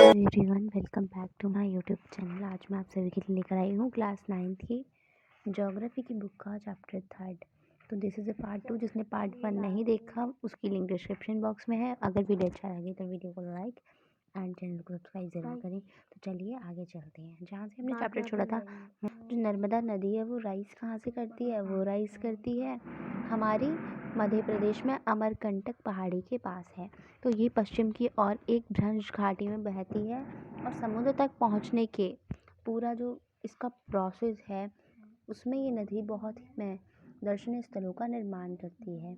Everyone, welcome back to my YouTube channel. आज मैं आप सभी के लिए लेकर आई हूँ क्लास 9th की ज्योग्राफी की बुक का चैप्टर 3। तो दिस इज़ अ पार्ट 2। जिसने पार्ट 1 नहीं देखा उसकी लिंक डिस्क्रिप्शन बॉक्स में है। अगर वीडियो अच्छा लगे तो वीडियो को लाइक एंड चैनल को सब्सक्राइब ज़रूर करें। तो चलिए आगे चलते हैं जहाँ से हमने चैप्टर छोड़ा था। जो नर्मदा नदी है वो राइज कहाँ से करती है? वो राइज करती है हमारी मध्य प्रदेश में अमरकंटक पहाड़ी के पास है। तो ये पश्चिम की ओर एक भ्रंश घाटी में बहती है और समुद्र तक पहुंचने के पूरा जो इसका प्रोसेस है उसमें ये नदी बहुत ही में दर्शनीय स्थलों का निर्माण करती है।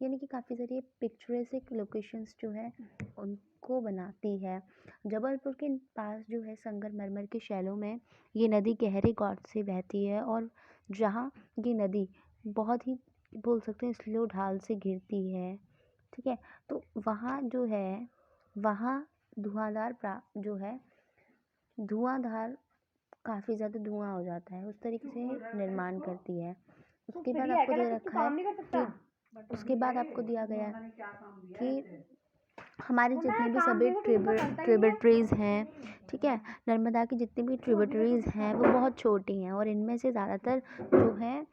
यानी कि काफ़ी सारी पिक्चरेस्क लोकेशंस जो है उनको बनाती है। जबलपुर के पास जो है संगमरमर के शैलों में ये नदी गहरे गॉड से बहती है और जहाँ ये नदी बहुत ही बोल सकते हैं स्लो ढाल से गिरती है। ठीक है, तो वहाँ जो है वहाँ जो है धुआंधार काफ़ी ज़्यादा धुआं हो जाता है, उस तरीके से निर्माण करती है। उसके बाद आपको दे रखा है कि उसके बाद आपको दिया गया है कि हमारे जितने भी सभी ट्रिब्यूटरीज़ हैं, ठीक है, नर्मदा की जितनी भी ट्रिब्यूटरीज़ हैं वो बहुत छोटी हैं और इनमें से ज़्यादातर जो हैं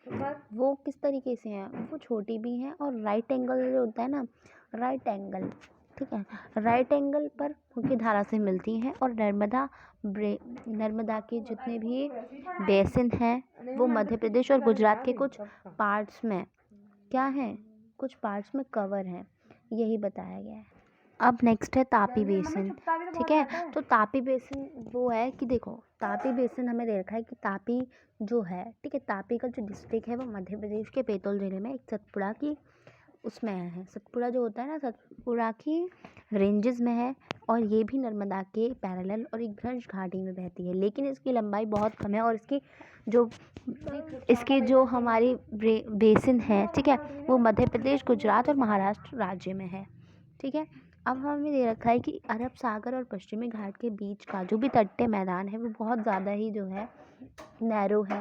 वो किस तरीके से हैं, वो छोटी भी हैं और राइट एंगल जो होता है ना, राइट एंगल, ठीक है, राइट एंगल पर मुख्य धारा से मिलती हैं। और नर्मदा के जितने भी बेसिन हैं वो मध्य प्रदेश और गुजरात के कुछ पार्ट्स में क्या हैं, कुछ पार्ट्स में कवर हैं, यही बताया गया है। अब नेक्स्ट है तापी बेसिन। ठीक है, तो तापी बेसिन वो है कि देखो तापी बेसिन हमें दे रखा है कि तापी जो है, ठीक है, तापी का जो डिस्ट्रिक्ट है वो मध्य प्रदेश के बैतूल ज़िले में एक सतपुड़ा की उसमें है। सतपुड़ा जो होता है ना, सतपुड़ा की रेंजेस में है और ये भी नर्मदा के पैरेलल और एक भ्रंश घाटी में बहती है, लेकिन इसकी लंबाई बहुत कम है और इसकी जो हमारी बेसिन है, ठीक है, वो मध्य प्रदेश, गुजरात और महाराष्ट्र राज्य में है। ठीक है, अब हमें दे रखा है कि अरब सागर और पश्चिमी घाट के बीच का जो भी तटीय मैदान है वो बहुत ज़्यादा ही जो है नैरो है।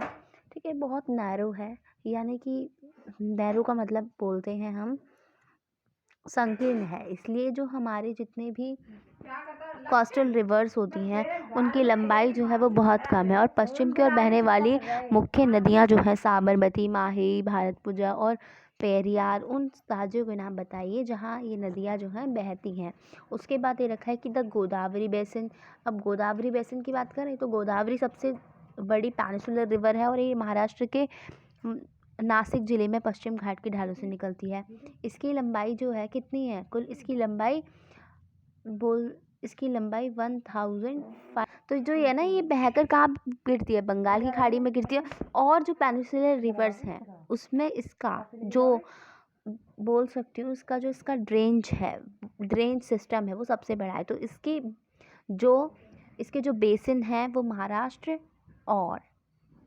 ठीक है, बहुत नैरो है, यानी कि नैरो का मतलब बोलते हैं हम संकीर्ण है। इसलिए जो हमारे जितने भी कोस्टल रिवर्स होती हैं उनकी लंबाई जो है वो बहुत कम है और पश्चिम की ओर बहने वाली मुख्य नदियां जो है साबरमती, माही, भारतपुजा और पेरियार, उन राज्यों के नाम बताइए जहां ये नदियां जो हैं बहती हैं। उसके बाद ये रखा है कि द गोदावरी बेसिन। अब गोदावरी बेसिन की बात करें तो गोदावरी सबसे बड़ी पेनिनसुलर रिवर है और ये महाराष्ट्र के नासिक ज़िले में पश्चिम घाट की ढालों से निकलती है। इसकी लंबाई जो है कितनी है? कुल इसकी लंबाई 1005। तो जो है ना ये बहकर कहाँ गिरती है? बंगाल की खाड़ी में गिरती है। और जो पेनिनसुलर रिवर्स हैं उसमें इसका जो बोल सकती हूँ इसका ड्रेन सिस्टम है वो सबसे बड़ा है। तो इसके जो बेसिन है वो महाराष्ट्र और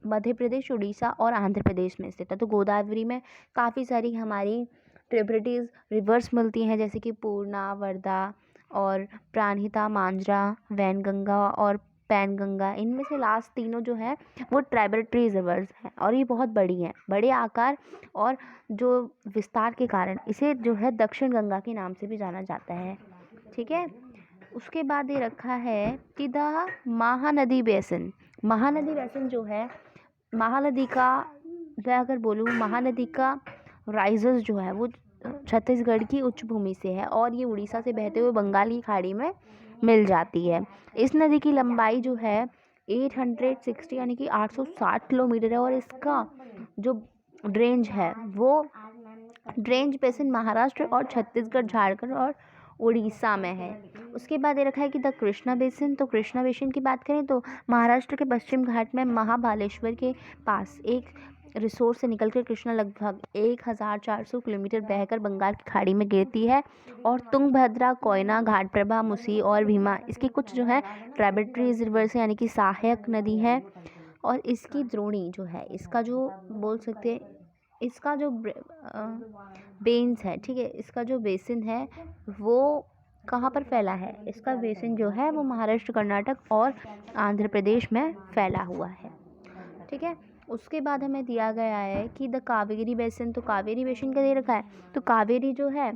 मध्य प्रदेश, उड़ीसा और आंध्र प्रदेश में स्थित है। तो गोदावरी में काफ़ी सारी हमारी ट्रिब्यूटरीज रिवर्स मिलती हैं, जैसे कि पूर्णा, वर्धा और प्राणहिता, मांजरा, वैनगंगा और पैनगंगा। इनमें से लास्ट तीनों जो है वो ट्रिब्यूटरीज रिवर्स हैं और ये बहुत बड़ी हैं, बड़े आकार और जो विस्तार के कारण इसे जो है दक्षिण गंगा के नाम से भी जाना जाता है। ठीक है, उसके बाद ये रखा है कि the Mahanadi basin. Mahanadi basin जो है महानदी का, मैं अगर बोलूँ महानदी का राइजेस जो है वो छत्तीसगढ़ की उच्च भूमि से है और ये उड़ीसा से बहते हुए बंगाल की खाड़ी में मिल जाती है। इस नदी की लंबाई जो है 860 यानी कि 860 किलोमीटर है और इसका जो ड्रेंज है वो ड्रेंज बेसिन महाराष्ट्र और छत्तीसगढ़, झारखंड और उड़ीसा में है। उसके बाद ये रखा है कि द कृष्णा बेसिन। तो कृष्णा बेसिन की बात करें तो महाराष्ट्र के पश्चिम घाट में महाबालेश्वर के पास एक रिसोर्स से निकलकर कृष्णा लगभग 1400 किलोमीटर बहकर बंगाल की खाड़ी में गिरती है। और तुंगभद्रा, कोयना, घाटप्रभा, मुसी और भीमा इसकी कुछ जो है ट्रिब्यूटरीज रिवर्स यानी कि सहायक नदी है। और इसकी द्रोणी जो है, इसका जो बोल सकते हैं इसका जो बेन्स है, ठीक है, इसका जो बेसिन है वो कहाँ पर फैला है? इसका बेसिन जो है वो महाराष्ट्र, कर्नाटक और आंध्र प्रदेश में फैला हुआ है। ठीक है, उसके बाद हमें दिया गया है कि द कावेरी बेसिन। तो कावेरी बेसिन का दे रखा है। तो कावेरी जो है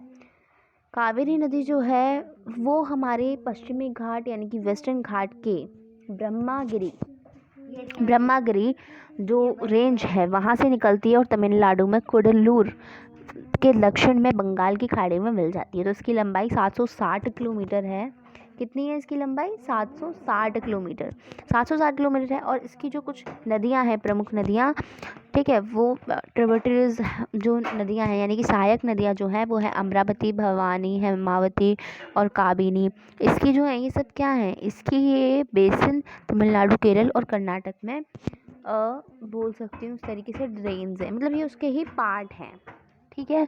कावेरी नदी जो है वो हमारे पश्चिमी घाट यानी कि वेस्टर्न घाट के ब्रह्मागिरी जो रेंज है वहाँ से निकलती है और तमिलनाडु में कुडलूर के दक्षिण में बंगाल की खाड़ी में मिल जाती है। तो इसकी लंबाई 760 किलोमीटर है। कितनी है इसकी लंबाई? 760 किलोमीटर। 760 किलोमीटर है। और इसकी जो कुछ नदियां हैं, प्रमुख नदियां, ठीक है, वो ट्रिब्यूटरीज जो नदियां हैं यानी कि सहायक नदियां जो हैं वो है अमरावती, भवानी, हेमावती और काबिनी। इसकी जो है ये सब क्या है, इसकी ये बेसिन तमिलनाडु, केरल और कर्नाटक में बोल सकती हूँ उस तरीके से ड्रेन्स है, मतलब ये उसके ही पार्ट हैं। ठीक है।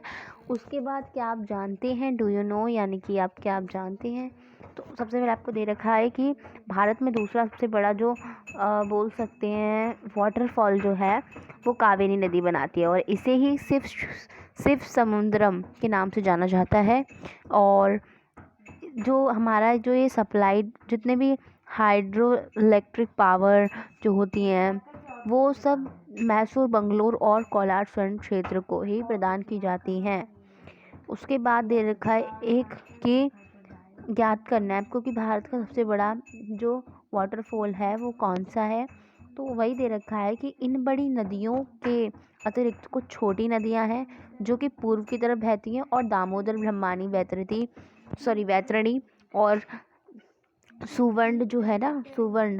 उसके बाद क्या आप जानते हैं, डू यू नो, यानी कि क्या आप जानते हैं, तो सबसे पहले आपको दे रखा है कि भारत में दूसरा सबसे बड़ा जो बोल सकते हैं वाटरफॉल जो है वो कावेरी नदी बनाती है और इसे ही सिर्फ समुद्रम के नाम से जाना जाता है। और जो हमारा जो ये सप्लाइड जितने भी हाइड्रो इलेक्ट्रिक पावर जो होती हैं वो सब मैसूर, बंगलोर और कोलार स्वर्ण क्षेत्र को ही प्रदान की जाती हैं। उसके बाद दे रखा है एक कि ज्ञात करना है आपको कि भारत का सबसे बड़ा जो वाटरफॉल है वो कौन सा है। तो वही दे रखा है कि इन बड़ी नदियों के अतिरिक्त कुछ छोटी नदियां हैं जो कि पूर्व की तरफ बहती हैं और दामोदर, ब्रह्मणी, वैतरणी और सुवर्ण जो है ना, सुवर्ण,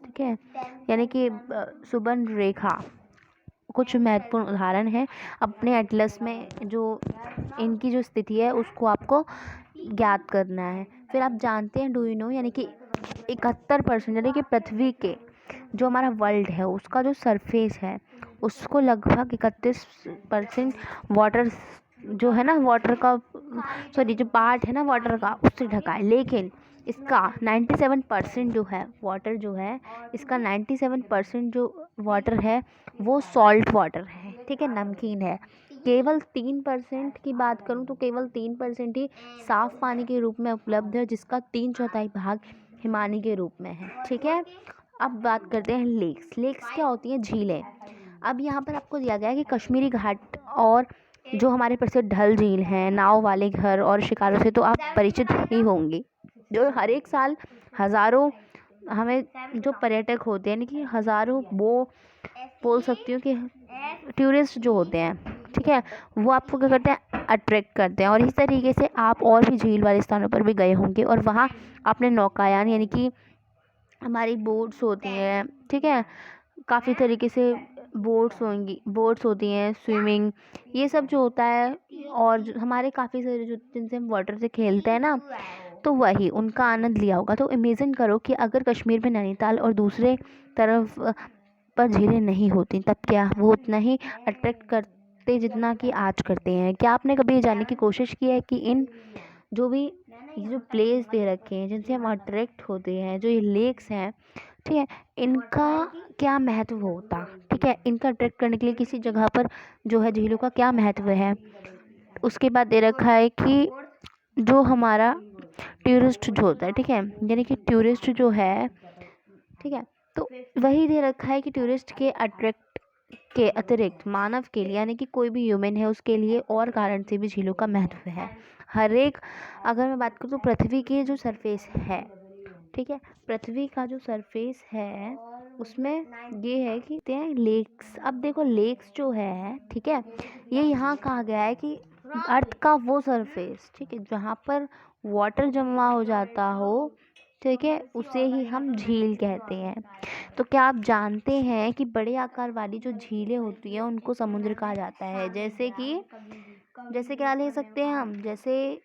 ठीक है, यानी कि सुवर्ण रेखा कुछ महत्वपूर्ण उदाहरण है। अपने एटलस में जो इनकी जो स्थिति है उसको आपको ज्ञात करना है। फिर आप जानते हैं, डू यू नो, यानी कि 71% यानी कि पृथ्वी के जो हमारा वर्ल्ड है उसका जो सरफेस है उसको लगभग 31% वाटर जो है ना, वाटर का जो पार्ट है ना वाटर का, उससे ढका है। लेकिन इसका 97% जो है वाटर जो है, इसका 97% जो वाटर है वो सॉल्ट वाटर है, ठीक है, नमकीन है। केवल 3% की बात करूं तो केवल 3% ही साफ पानी के रूप में उपलब्ध है, जिसका 3/4 भाग हिमानी के रूप में है। ठीक है। अब बात करते हैं लेक्स क्या होती हैं? झीलें। अब यहाँ पर आपको दिया गया है कि कश्मीरी घाट और जो हमारे प्रसिद्ध डल झील हैं, नाव वाले घर और शिकारों से तो आप परिचित ही होंगे, जो हर एक साल हज़ारों हमें जो पर्यटक होते हैं, यानी कि हज़ारों वो बोल सकती हूँ कि टूरिस्ट जो होते हैं, ठीक है, वो आपको क्या करते हैं, अट्रैक्ट करते हैं। और इस तरीके से आप और भी झील वाले स्थानों पर भी गए होंगे और वहाँ आपने नौकायान यानी कि हमारी बोट्स होती हैं, ठीक है, काफ़ी तरीके से बोट्स होती हैं, स्विमिंग, ये सब जो होता है। और हमारे काफ़ी सारे जो जिनसे हम वाटर से खेलते हैं ना, तो वही उनका आनंद लिया होगा। तो इमेजिन करो कि अगर कश्मीर में नैनीताल और दूसरे तरफ पर झीलें नहीं होती तब क्या वो उतना ही अट्रैक्ट करते जितना कि आज करते हैं? क्या आपने कभी ये जानने की कोशिश की है कि इन जो भी ये जो प्लेस दे रखे हैं जिनसे हम अट्रैक्ट होते हैं, जो ये लेक्स हैं, ठीक है, इनका क्या महत्व होता, ठीक है, इनका अट्रैक्ट करने के लिए किसी जगह पर जो है झीलों का क्या महत्व है। उसके बाद दे रखा है कि जो हमारा टूरिस्ट जो होता है, ठीक है, यानी कि टूरिस्ट जो है, ठीक है, तो वही दे रखा है कि टूरिस्ट के अट्रैक्ट के अतिरिक्त मानव के लिए यानी कि कोई भी ह्यूमन है उसके लिए और कारण से भी झीलों का महत्व है। हर एक, अगर मैं बात करूँ तो पृथ्वी की जो सरफेस है, ठीक है, पृथ्वी का जो सरफेस है उसमें ये है कि लेक्स। अब देखो लेक्स जो है, ठीक है, ये यहाँ कहा गया है कि अर्थ का वो सरफेस, ठीक है, जहाँ पर वाटर जमा हो जाता हो, ठीक है, उसे ही हम झील कहते हैं। तो क्या आप जानते हैं कि बड़े आकार वाली जो झीलें होती हैं उनको समुद्र कहा जाता है? जैसे क्या ले सकते हैं हम, जैसे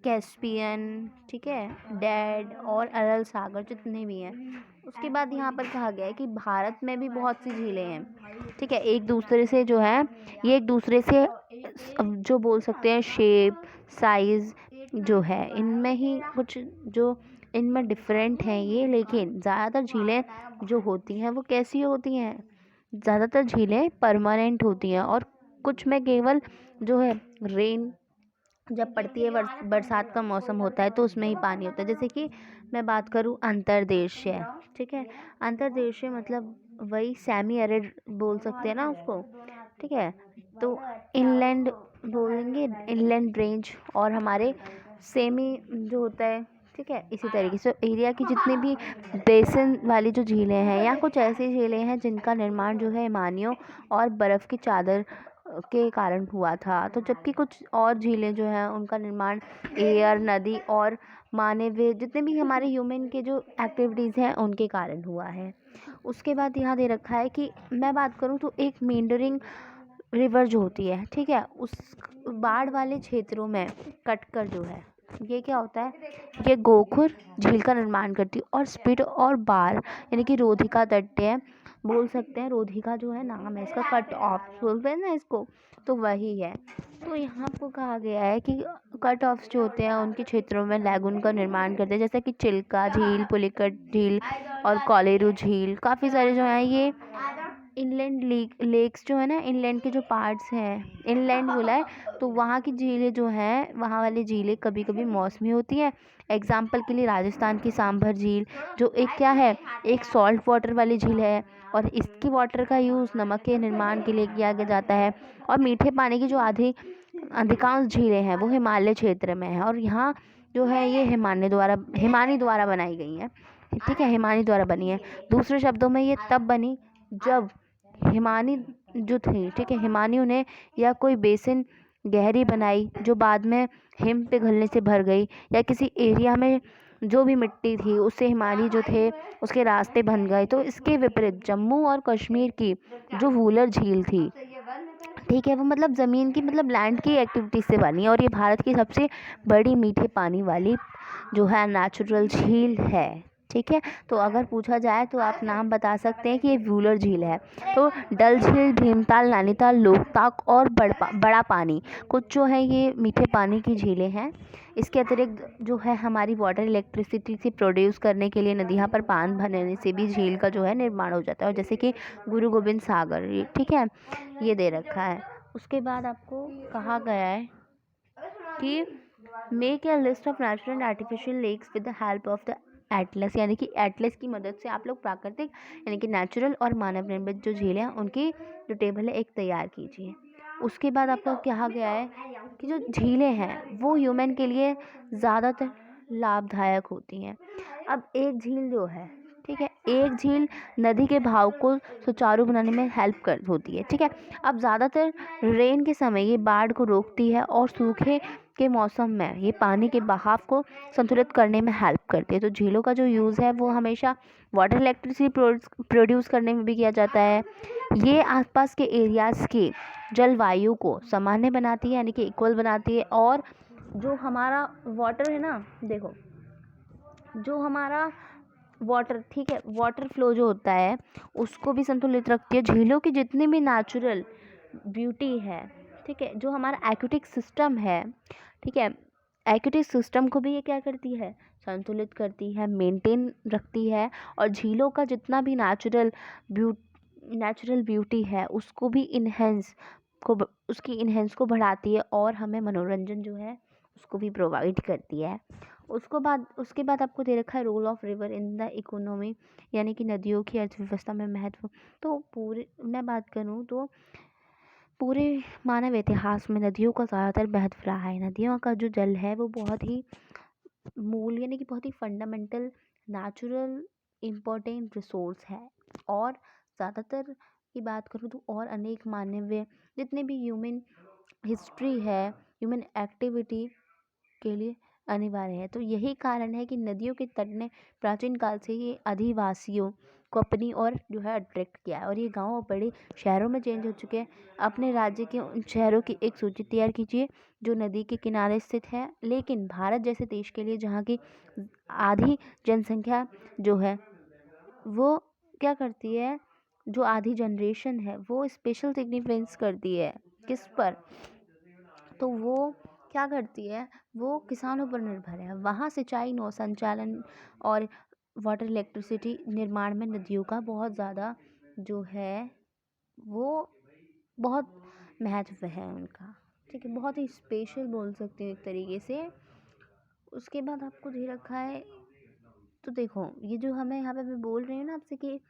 कैस्पियन, ठीक है, डेड और अरल सागर जितने भी हैं। उसके बाद यहाँ पर कहा गया है कि भारत में भी बहुत सी झीलें हैं, ठीक है, एक दूसरे से जो है ये एक दूसरे से जो बोल सकते हैं शेप, साइज़ जो है इनमें ही कुछ जो इनमें डिफरेंट हैं ये। लेकिन ज़्यादातर झीलें जो होती हैं वो कैसी होती हैं? ज़्यादातर झीलें परमानेंट होती हैं और कुछ में केवल जो है रेन जब पड़ती है, बरसात का मौसम होता है तो उसमें ही पानी होता है। जैसे कि मैं बात करूँ अंतर्देशीय, ठीक है, अंतर्देशीय मतलब वही सेमी एरिड बोल सकते हैं ना उसको, ठीक है। तो इनलैंड बोलेंगे इनलैंड रेंज और हमारे सेमी जो होता है, ठीक है। इसी तरीके से एरिया की जितनी भी बेसिन वाली जो झीलें हैं या कुछ ऐसी झीलें हैं जिनका निर्माण जो है हिमानियों और बर्फ़ की चादर के कारण हुआ था। तो जबकि कुछ और झीलें जो हैं उनका निर्माण एयर, नदी और मानवीय जितने भी हमारे ह्यूमन के जो एक्टिविटीज़ हैं उनके कारण हुआ है। उसके बाद यहाँ दे रखा है कि मैं बात करूँ तो एक मींडरिंग रिवर जो होती है, ठीक है, उस बाढ़ वाले क्षेत्रों में कटकर जो है ये क्या होता है, ये गोखुर झील का निर्माण करती है और स्पिट और बार यानी कि रोधिका तट्य बोल सकते हैं। रोधिका जो है नाम है इसका, कट ऑफ बोलते हैं ना इसको, तो वही है। तो यहाँ को कहा गया है कि कट ऑफ्स जो होते हैं उनके क्षेत्रों में लैगून का निर्माण करते हैं, जैसे कि चिल्का झील, पुलिकट झील और कोलेरू झील। काफ़ी सारे जो हैं ये इनलैंड लेक्स जो है ना, इनलैंड के जो पार्ट्स हैं, इनलैंड बोला है तो वहाँ की झीलें जो हैं, वहाँ वाली झीलें कभी कभी मौसमी होती हैं। एग्जाम्पल के लिए राजस्थान की सांभर झील जो एक क्या है, एक सॉल्ट वाटर वाली झील है और इसकी वाटर का यूज़ नमक के निर्माण के लिए किया जाता है। और मीठे पानी की जो अधिकांश झीलें हैं वो हिमालय क्षेत्र में है और यहाँ जो है ये हिमानी द्वारा बनाई गई हैं, ठीक है, हिमानी द्वारा बनी है। दूसरे शब्दों में ये तब बनी जब हिमानी जो थी, ठीक है, हिमानियों ने या कोई बेसिन गहरी बनाई जो बाद में हिम पिघलने से भर गई, या किसी एरिया में जो भी मिट्टी थी उससे हिमानी जो थे उसके रास्ते बन गए। तो इसके विपरीत जम्मू और कश्मीर की जो वूलर झील थी, ठीक है, वो मतलब ज़मीन की मतलब लैंड की एक्टिविटी से बनी है और ये भारत की सबसे बड़ी मीठे पानी वाली जो है नेचुरल झील है, ठीक है। तो अगर पूछा जाए तो आप नाम बता सकते हैं कि ये व्यूलर झील है। तो डल झील, भीमताल, नैनीताल, लोकताक और बड़ा पानी कुछ जो है ये मीठे पानी की झीलें हैं। इसके अतिरिक्त जो है हमारी वाटर इलेक्ट्रिसिटी से प्रोड्यूस करने के लिए नदियाँ पर बांध बनने से भी झील का जो है निर्माण हो जाता है, और जैसे कि गुरु गोबिंद सागर, ठीक है, ये दे रखा है। उसके बाद आपको कहा गया है कि make a list of natural and artificial lakes with the help of the atlas, यानी कि एटलस की मदद से आप लोग प्राकृतिक यानी कि नेचुरल और मानव निर्मित जो झीलें हैं उनकी जो टेबल है एक तैयार कीजिए। उसके बाद आपको कहा गया है कि जो झीलें हैं वो ह्यूमन के लिए ज़्यादातर लाभदायक होती हैं। अब एक झील जो है, ठीक है, एक झील नदी के बहाव को सुचारू बनाने में हेल्प कर होती है, ठीक है। अब ज़्यादातर रेन के समय ये बाढ़ को रोकती है और सूखे के मौसम में ये पानी के बहाव को संतुलित करने में हेल्प करती है। तो झीलों का जो यूज़ है वो हमेशा वाटर इलेक्ट्रिसिटी प्रोड्यूस करने में भी किया जाता है। ये आसपास के एरियाज़ की जलवायु को सामान्य बनाती है यानी कि इक्वल बनाती है, और जो हमारा वाटर है ना, देखो जो हमारा वाटर, ठीक है, वाटर फ्लो जो होता है उसको भी संतुलित रखती है। झीलों की जितनी भी नेचुरल ब्यूटी है, ठीक है, जो हमारा एक्वेटिक सिस्टम है, ठीक है, एक्वेटिक सिस्टम को भी ये क्या करती है, संतुलित करती है, मेंटेन रखती है। और झीलों का जितना भी नेचुरल ब्यूटी है उसको भी उसकी इन्हेंस को बढ़ाती है और हमें मनोरंजन जो है उसको भी प्रोवाइड करती है। उसके बाद आपको दे रखा है role of river in the economy, यानी कि नदियों की अर्थव्यवस्था में महत्व। तो मैं बात करूँ तो पूरे मानव इतिहास में नदियों का ज़्यादातर महत्व रहा है। नदियों का जो जल है वो बहुत ही मूल यानी कि बहुत ही फंडामेंटल नेचुरल इम्पोर्टेंट रिसोर्स है। और ज़्यादातर की बात करूँ तो और अनेक मानवीय जितने भी ह्यूमन हिस्ट्री है, ह्यूमन एक्टिविटी के लिए अनिवार्य है। तो यही कारण है कि नदियों के तट ने प्राचीन काल से ही अधिवासियों को अपनी ओर जो है अट्रैक्ट किया है, और ये गांव और बड़े शहरों में चेंज हो चुके हैं। अपने राज्य के उन शहरों की एक सूची तैयार कीजिए जो नदी के किनारे स्थित है, लेकिन भारत जैसे देश के लिए जहाँ की आधी जनसंख्या जो है वो क्या करती है, जो आधी जनरेशन है वो स्पेशल सिग्निफिकेंस करती है किस पर, तो वो क्या करती है, वो किसानों पर निर्भर है। वहाँ सिंचाई, नौ संचालन और वाटर इलेक्ट्रिसिटी निर्माण में नदियों का बहुत ज़्यादा जो है वो बहुत महत्व है उनका, ठीक है, बहुत ही स्पेशल बोल सकते हैं एक तरीके से। उसके बाद आपको दे रखा है, तो देखो ये जो हमें यहाँ पे मैं बोल रही हूँ ना आपसे कि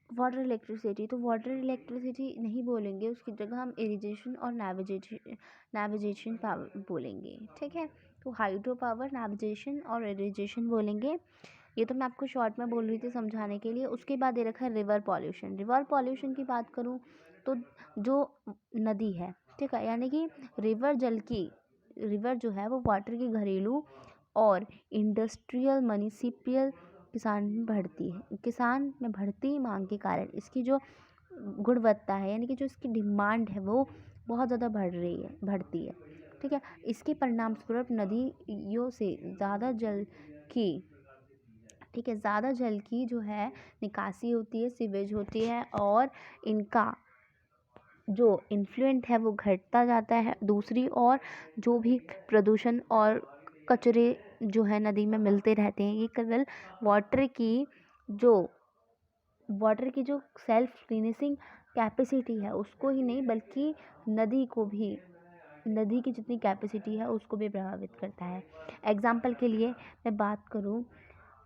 वाटर इलेक्ट्रिसिटी, तो वाटर इलेक्ट्रिसिटी नहीं बोलेंगे, उसकी जगह हम इरिगेशन और नेविगेशन पावर बोलेंगे, ठीक है। तो हाइड्रो पावर, नेविगेशन और इरिगेशन बोलेंगे। ये तो मैं आपको शॉर्ट में बोल रही थी समझाने के लिए। उसके बाद दे रखा है रिवर पॉल्यूशन। रिवर पॉल्यूशन की बात करूँ तो जो नदी है, ठीक है, यानी कि रिवर जो है वो वाटर की घरेलू और इंडस्ट्रियल म्युनिसिपल किसान में बढ़ती मांग के कारण इसकी जो गुणवत्ता है, यानी कि जो इसकी डिमांड है वो बहुत ज़्यादा बढ़ती है, ठीक है। इसके परिणाम स्वरूप नदियों से ज़्यादा जल की ठीक है, ज़्यादा जल की जो है निकासी होती है, सीवेज होती है, और इनका जो इन्फ्लुएंट है वो घटता जाता है। दूसरी ओर जो भी प्रदूषण और कचरे जो है नदी में मिलते रहते हैं, ये केवल वाटर की जो वाटर की जो सेल्फ क्लीनिंग कैपेसिटी है उसको ही नहीं, बल्कि नदी की जितनी कैपेसिटी है उसको भी प्रभावित करता है। एग्जाम्पल के लिए मैं बात करूँ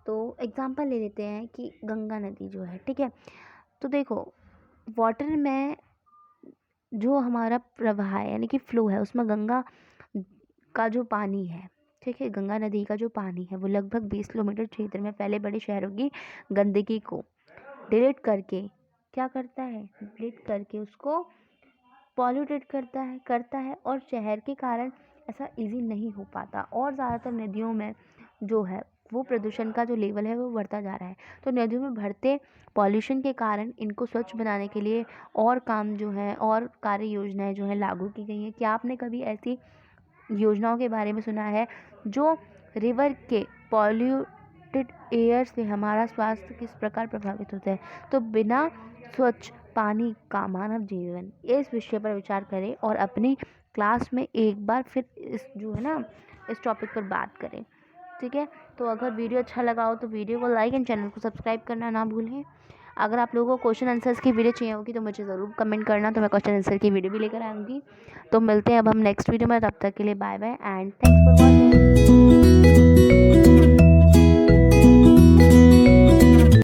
तो एग्जाम्पल ले लेते हैं कि गंगा नदी जो है, ठीक है। तो देखो, वाटर में जो हमारा प्रवाह है, यानी कि फ्लो है, उसमें गंगा का जो पानी है, ठीक है, गंगा नदी का जो पानी है वो लगभग 20 किलोमीटर क्षेत्र में फैले बड़े शहरों की गंदगी को डिलीट करके क्या करता है, उसको पॉल्यूटेड करता है और शहर के कारण ऐसा इजी नहीं हो पाता, और ज़्यादातर नदियों में जो है वो प्रदूषण का जो लेवल है वो बढ़ता जा रहा है। तो नदियों में बढ़ते पॉल्यूशन के कारण इनको स्वच्छ बनाने के लिए और काम जो है और कार्य योजनाएं जो है लागू की गई हैं। क्या आपने कभी ऐसी योजनाओं के बारे में सुना है जो रिवर के पॉल्यूटेड एयर से हमारा स्वास्थ्य किस प्रकार प्रभावित होता है? तो बिना स्वच्छ पानी का मानव जीवन, इस विषय पर विचार करें और अपनी क्लास में एक बार फिर इस टॉपिक पर बात करें, ठीक है। तो अगर वीडियो अच्छा लगा हो तो वीडियो को लाइक एंड चैनल को सब्सक्राइब करना ना भूलें। अगर आप लोगों को क्वेश्चन आंसर्स की वीडियो चाहिए होगी तो मुझे ज़रूर कमेंट करना, तो मैं क्वेश्चन आंसर की वीडियो भी लेकर आऊँगी। तो मिलते हैं अब हम नेक्स्ट वीडियो में, तब तक के लिए bye bye and thanks for watching.